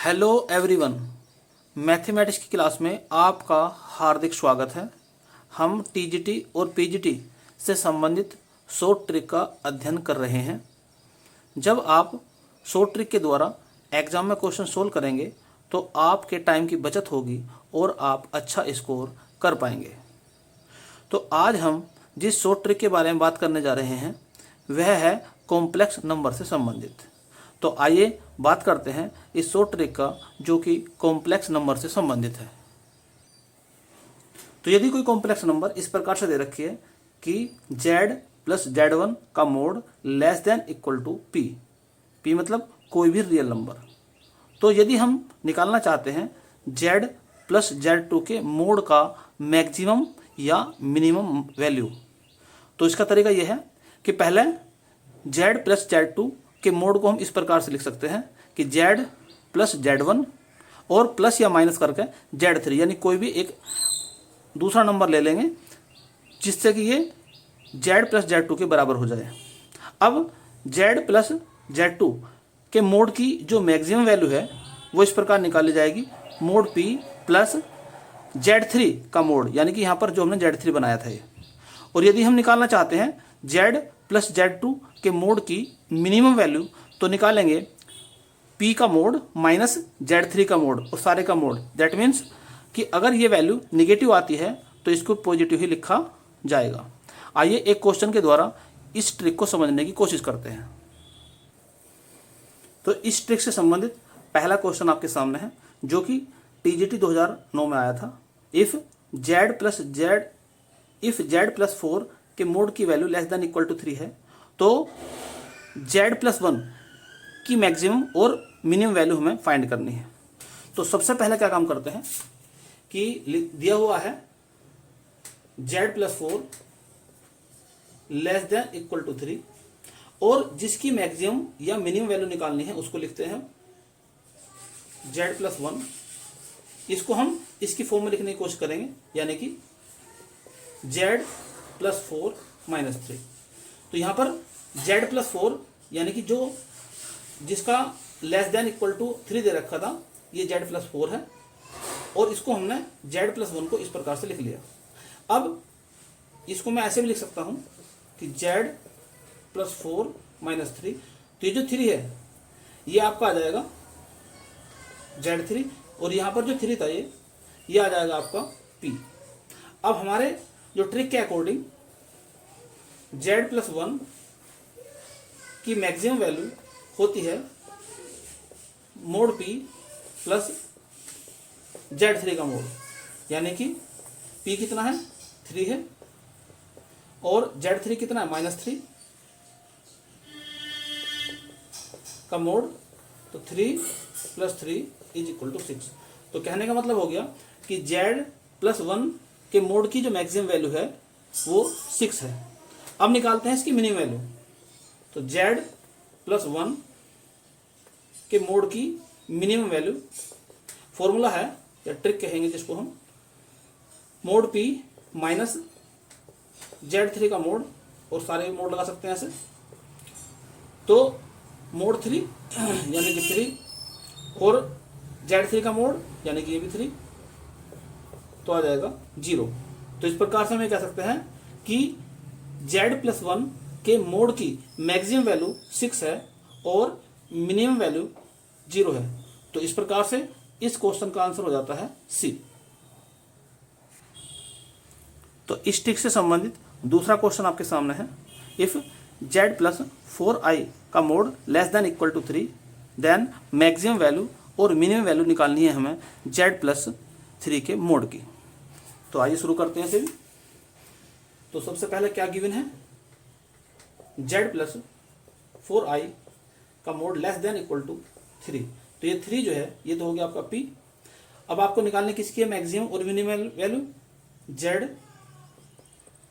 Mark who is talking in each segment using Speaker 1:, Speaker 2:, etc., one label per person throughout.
Speaker 1: Hello everyone, mathematics की class में आपका हार्दिक स्वागत है। हम टीजीटी और पीजीटी से संबंधित शॉर्ट ट्रिक का अध्ययन कर रहे हैं। जब आप शॉर्ट ट्रिक के द्वारा एग्जाम में क्वेश्चन सोल्व करेंगे तो आपके टाइम की बचत होगी और आप अच्छा स्कोर कर पाएंगे। तो आज हम जिस शॉर्ट ट्रिक के बारे में बात करने जा रहे हैं वह है कॉम्प्लेक्स नंबर से संबंधित। तो आइए बात करते हैं इस शॉर्ट ट्रिक का जो कि कॉम्प्लेक्स नंबर से संबंधित है। तो यदि कोई कॉम्प्लेक्स नंबर इस प्रकार से दे रखी है कि z प्लस z1 का mod less than equal to p, p मतलब कोई भी रियल नंबर, तो यदि हम निकालना चाहते हैं z प्लस z2 के मोड का मैक्सिमम या मिनिमम वैल्यू, तो इसका तरीका यह है कि पहले z प्लस z2 के मोड को हम इस प्रकार से लिख सकते हैं कि z प्लस z1 और प्लस या माइनस करके z3, यानी कोई भी एक दूसरा नंबर ले लेंगे जिससे कि ये z प्लस z2 के बराबर हो जाए। अब z प्लस z2 के मोड की जो मैक्सिमम वैल्यू है वो इस प्रकार निकाली जाएगी, मोड p प्लस z3 का मोड, यानी कि यहाँ पर जो हमने z3 बनाया था ये। और यदि हम निकालना चाहते हैं z प्लस z2 के मोड की मिनिमम वैल्यू, तो निकालेंगे p का मोड माइनस z3 का मोड और सारे का मोड। दैट मीन्स कि अगर ये वैल्यू निगेटिव आती है तो इसको पॉजिटिव ही लिखा जाएगा। आइए एक क्वेश्चन के द्वारा इस ट्रिक को समझने की कोशिश करते हैं। तो इस ट्रिक से संबंधित पहला क्वेश्चन आपके सामने है जो कि टीजीटी 2009 में आया था। इफ z प्लस 4 के मोड की value less than equal to 3 है तो z प्लस 1 की मैक्सिमम और मिनिमम वैल्यू हमें फाइंड करनी है। तो सबसे पहले क्या काम करते हैं कि दिया हुआ है z plus 4 less than equal to 3 और जिसकी मैक्सिमम या मिनिमम वैल्यू निकालनी है उसको लिखते हैं z प्लस 1। इसको हम इसकी फॉर्म में लिखने की कोशिश करेंगे, यानी कि z प्लस 4 माइनस 3। तो यहाँ पर z प्लस 4 यानी कि जो जिसका लेस देन इक्वल टू 3 दे रखा था ये z प्लस 4 है और इसको हमने z प्लस 1 को इस प्रकार से लिख लिया। अब इसको मैं ऐसे भी लिख सकता हूँ कि z प्लस 4 माइनस 3, तो ये जो 3 है ये आपका आ जाएगा z3 और यहाँ पर जो 3 था ये आ जाएगा आपका p। अब हमारे जो ट्रिक के अकॉर्डिंग z प्लस 1 की मैक्सिमम वैल्यू होती है मोड p प्लस z3 का मोड, यानी कि p कितना है 3 है और z3 कितना है -3 का मोड, तो 3 प्लस 3 इज इक्वल टू 6। तो कहने का मतलब हो गया कि z प्लस 1 के मोड की जो मैक्सिमम वैल्यू है वो 6 है। अब निकालते हैं इसकी मिनिमम वैल्यू। तो z प्लस 1 के मोड की मिनिमम वैल्यू, फॉर्मूला है या ट्रिक कहेंगे जिसको हम, मोड p माइनस z3 का मोड और सारे मोड लगा सकते हैं ऐसे। तो मोड 3 यानी कि 3 और z3 का मोड यानी कि ये भी 3, तो आ जाएगा 0। तो इस प्रकार से हम कह सकते हैं कि z प्लस 1 के मोड की मैक्सिमम वैल्यू 6 है और मिनिमम वैल्यू 0 है। तो इस प्रकार से इस क्वेश्चन का आंसर हो जाता है सी। तो इस ट्रिक से संबंधित दूसरा क्वेश्चन आपके सामने है। इफ z प्लस 4i का mod less than equal to 3 then maximum value और मिनिमम वैल्यू निकालनी है हमें z प्लस 3 के मोड की। तो आइए शुरू करते हैं इसे। तो सबसे पहले क्या गिवन है, z प्लस 4i का mod less than equal to 3, तो ये 3 जो है ये तो हो गया आपका p। अब आपको निकालने किसकी है मैक्सिमम और मिनिमम वैल्यू, z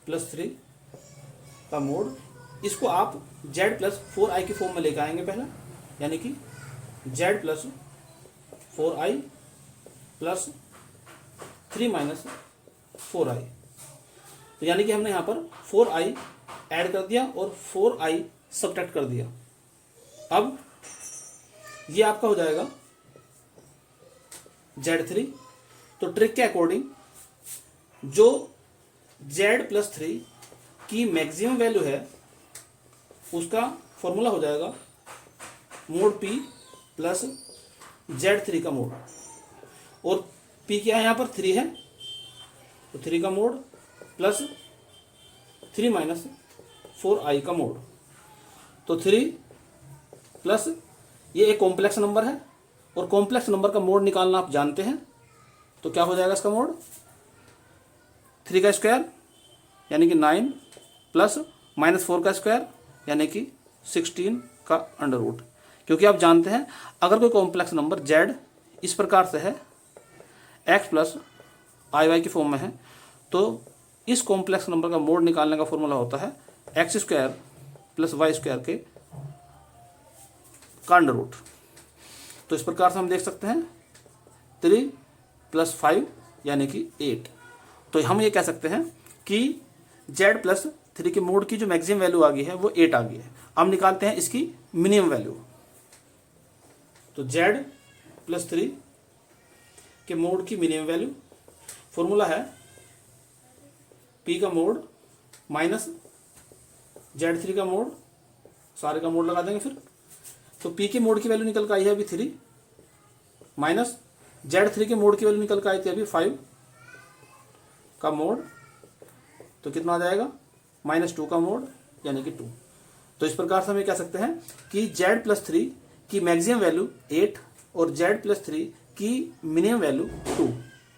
Speaker 1: प्लस 3 का मोड। इसको आप z प्लस 4i की फॉर्म में लेकर आएंगे पहले, यानी कि z plus 4i plus 3 minus 4i। तो यानी कि हमने यहाँ पर 4i ऐड कर दिया और 4i सब्ट्रैक्ट कर दिया। अब ये आपका हो जाएगा Z3। तो ट्रिक के अकॉर्डिंग जो Z+3 की मैक्सिमम वैल्यू है उसका फॉर्मूला हो जाएगा मोड P प्लस Z3 का मोड, और P क्या है यहाँ पर 3 है, तो 3 का मोड प्लस 3 माइनस 4i का मोड। तो 3 प्लस ये एक कॉम्प्लेक्स नंबर है, और कॉम्प्लेक्स नंबर का मोड निकालना आप जानते हैं, तो क्या हो जाएगा इसका मोड 3 का स्क्वायर यानी कि 9 प्लस माइनस 4 का स्क्वायर यानी कि 16 का अंडर रूट। क्योंकि आप जानते हैं अगर कोई कॉम्प्लेक्स नंबर z इस प्रकार से है x प्लस आई वाई की फॉर्म में है, तो इस कॉम्प्लेक्स नंबर का मोड निकालने का फॉर्मूला होता है x square plus y square के का अंडर रूट। तो इस प्रकार से हम देख सकते हैं 3 प्लस 5 यानी कि 8। तो हम ये कह सकते हैं कि Z+3 के मोड की जो मैक्सिमम वैल्यू आ गई है वो 8 आ गई है। अब निकालते हैं इसकी मिनिमम वैल्यू। तो Z+3 के मोड की मिनिमम वैल्यू फॉर्मूला है P का मोड माइनस Z3 का मोड, सारे का मोड लगा देंगे फिर। तो P के मोड की वैल्यू निकल कर आई है अभी 3 माइनस Z3 के मोड की वैल्यू निकल कर आई थी अभी 5 का मोड, तो कितना आ जाएगा -2 का मोड यानी कि 2। तो इस प्रकार से हम ये कह सकते हैं कि Z+3 की मैक्सिमम वैल्यू 8 और Z+3 की मिनिमम वैल्यू 2।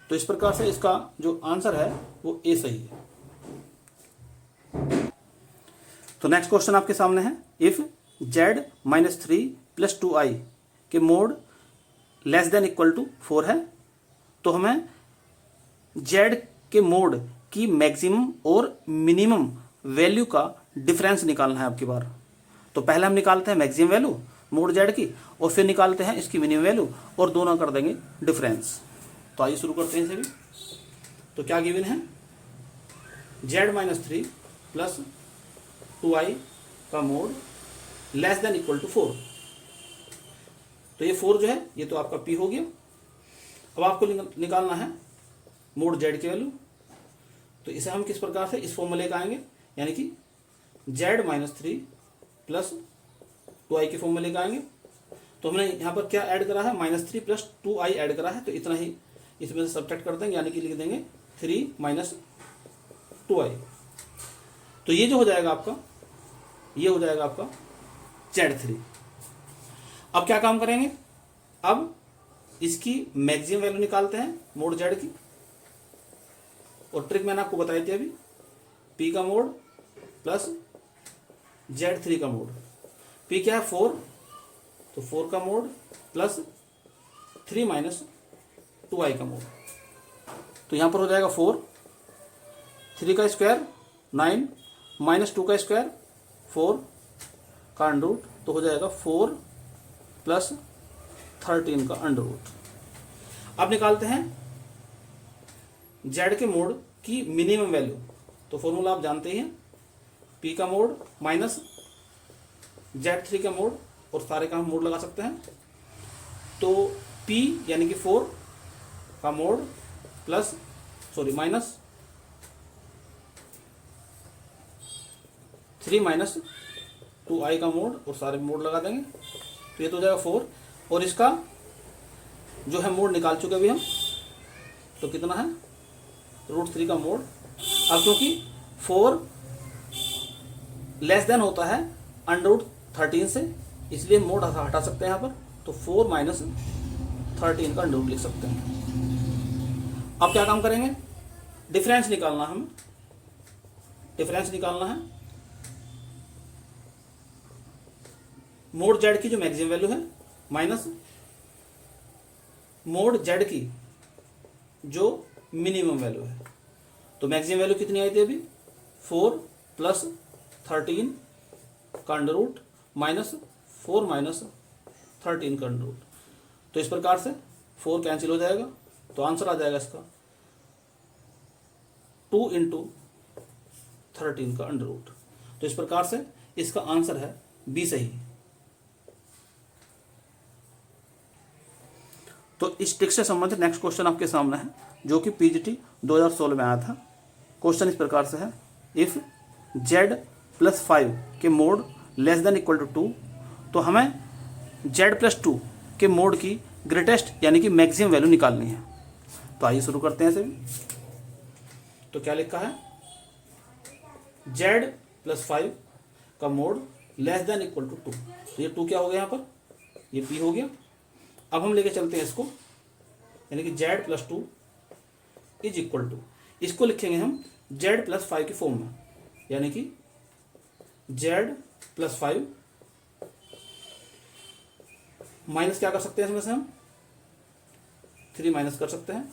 Speaker 1: तो इस प्रकार से इसका जो आंसर है वो ए सही है। तो नेक्स्ट क्वेश्चन आपके सामने है, इफ Z-3 प्लस 2i के mod less than equal to 4 है, तो हमें Z के मोड की मैक्सिमम और मिनिमम वैल्यू का डिफरेंस निकालना है आपकी बार। तो पहले हम निकालते हैं मैक्सिमम वैल्यू मोड Z की, और फिर निकालते हैं इसकी मिनिमम वैल्यू, और दोनों कर देंगे डिफरेंस। तो आइए शुरू करते हैं इसे भी। तो क्या गिवन है, Z-3 प्लस 2i का mod less than equal to 4। तो ये 4 जो है ये तो आपका P हो गया। अब आपको निकालना है मोड Z की वैल्यू। तो इसे हम किस प्रकार से इस फॉर्मूले का आएंगे, यानी कि Z-3 प्लस 2i के फॉर्मूले का आएंगे। तो हमने यहाँ पर क्या ऐड करा है, -3 प्लस 2i ऐड करा है, तो इतना ही इसमें से सब्ट्रैक्ट कर देंगे, यानी कि लिख देंगे 3 माइनस 2i। तो ये जो हो जाएगा आपका, ये हो जाएगा आपका Z3। अब क्या काम करेंगे, अब इसकी मैक्सिमम वैल्यू निकालते हैं मोड Z की, और ट्रिक मैंने आपको बताई थी अभी, P का मोड प्लस Z3 का मोड। P क्या है 4, तो 4 का मोड प्लस 3 माइनस 2i का मोड। तो यहाँ पर हो जाएगा 4, 3 का स्क्वायर 9 माइनस 2 का स्क्वायर 4 का अंडर रूट, तो हो जाएगा 4 प्लस 13 का अंडर रूट। अब निकालते हैं Z के मोड की मिनिमम वैल्यू। तो फॉर्मूला आप जानते ही हैं, P का मोड माइनस Z3 का मोड, और सारे का हम मोड लगा सकते हैं। तो P यानी कि 4 का mode plus minus 3 minus 2i का मोड, और सारे मोड लगा देंगे। तो ये तो हो जाएगा 4, और इसका जो है मोड निकाल चुके अभी हम, तो कितना है √3 का मोड। अब क्योंकि 4 लेस देन होता है √13 से, इसलिए मोड हटा सकते हैं यहाँ पर। तो 4 माइनस 13 का अंडर रूट लिख सकते हैं। अब क्या काम करेंगे, डिफरेंस निकालना है हमें। डिफरेंस निकालना है मोड Z की जो मैक्सिमम वैल्यू है माइनस मोड Z की जो मिनिमम वैल्यू है। तो मैक्सिमम वैल्यू कितनी आई थी अभी, 4 प्लस 13 का अंडर रूट माइनस 4 माइनस 13 का अंडर रूट। तो इस प्रकार से 4 कैंसिल हो जाएगा, तो आंसर आ जाएगा इसका 2 इंटू 13 का अंडर रूट। तो इस प्रकार से इसका आंसर है बी सही। तो इस ट्रिक से संबंधित नेक्स्ट क्वेश्चन आपके सामने है, जो कि पीजीटी 2016 में आया था। क्वेश्चन इस प्रकार से है, इफ़ z+5 के mod less than equal to 2, तो हमें z+2 के मोड की ग्रेटेस्ट यानी कि मैक्सिमम वैल्यू निकालनी है। तो आइए शुरू करते हैं इसे भी। तो क्या लिखा है, z+5 का mod less than equal to 2, तो ये 2 क्या हो गया यहाँ पर, ये p हो गया। अब हम लेके चलते हैं इसको, यानी कि z+2 इज इक्वल टू, इसको लिखेंगे हम z+5 की फॉर्म में, यानी कि z+5 माइनस क्या कर सकते हैं इसमें से हम 3 माइनस कर सकते हैं।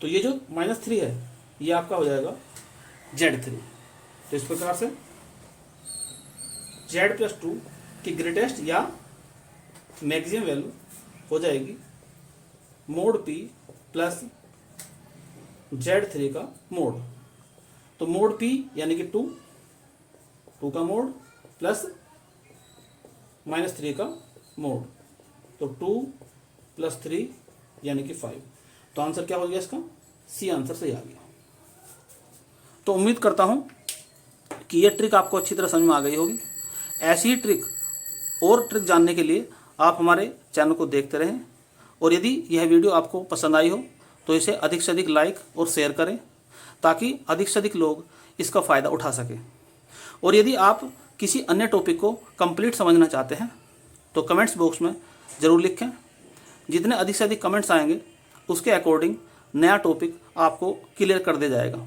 Speaker 1: तो ये जो -3 है ये आपका हो जाएगा z3। तो इस प्रकार से z+2 की ग्रेटेस्ट या मैक्सिमम वैल्यू हो जाएगी मोड p प्लस z3 का मोड। तो मोड p यानी कि 2 का मोड प्लस -3 का मोड, तो 2 + 3 यानी कि 5। तो आंसर क्या हो गया इसका, सी आंसर सही आ गया। तो उम्मीद करता हूं कि यह ट्रिक आपको अच्छी तरह समझ में आ गई होगी। ऐसी ही ट्रिक और ट्रिक जानने के लिए आप हमारे चैनल को देखते रहें, और यदि यह वीडियो आपको पसंद आई हो तो इसे अधिक से अधिक लाइक और शेयर करें, ताकि अधिक से अधिक लोग इसका फ़ायदा उठा सकें। और यदि आप किसी अन्य टॉपिक को कंप्लीट समझना चाहते हैं तो कमेंट्स बॉक्स में ज़रूर लिखें। जितने अधिक से अधिक कमेंट्स आएंगे उसके अकॉर्डिंग नया टॉपिक आपको क्लियर कर दिया जाएगा।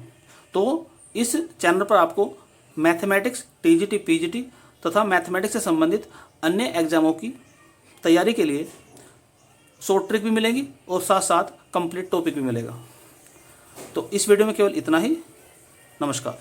Speaker 1: तो इस चैनल पर आपको मैथमेटिक्स, टीजीटी, पीजीटी तथा मैथमेटिक्स से संबंधित अन्य एग्जामों की तैयारी के लिए शॉर्ट ट्रिक भी मिलेगी और साथ साथ कंप्लीट टॉपिक भी मिलेगा। तो इस वीडियो में केवल इतना ही। नमस्कार।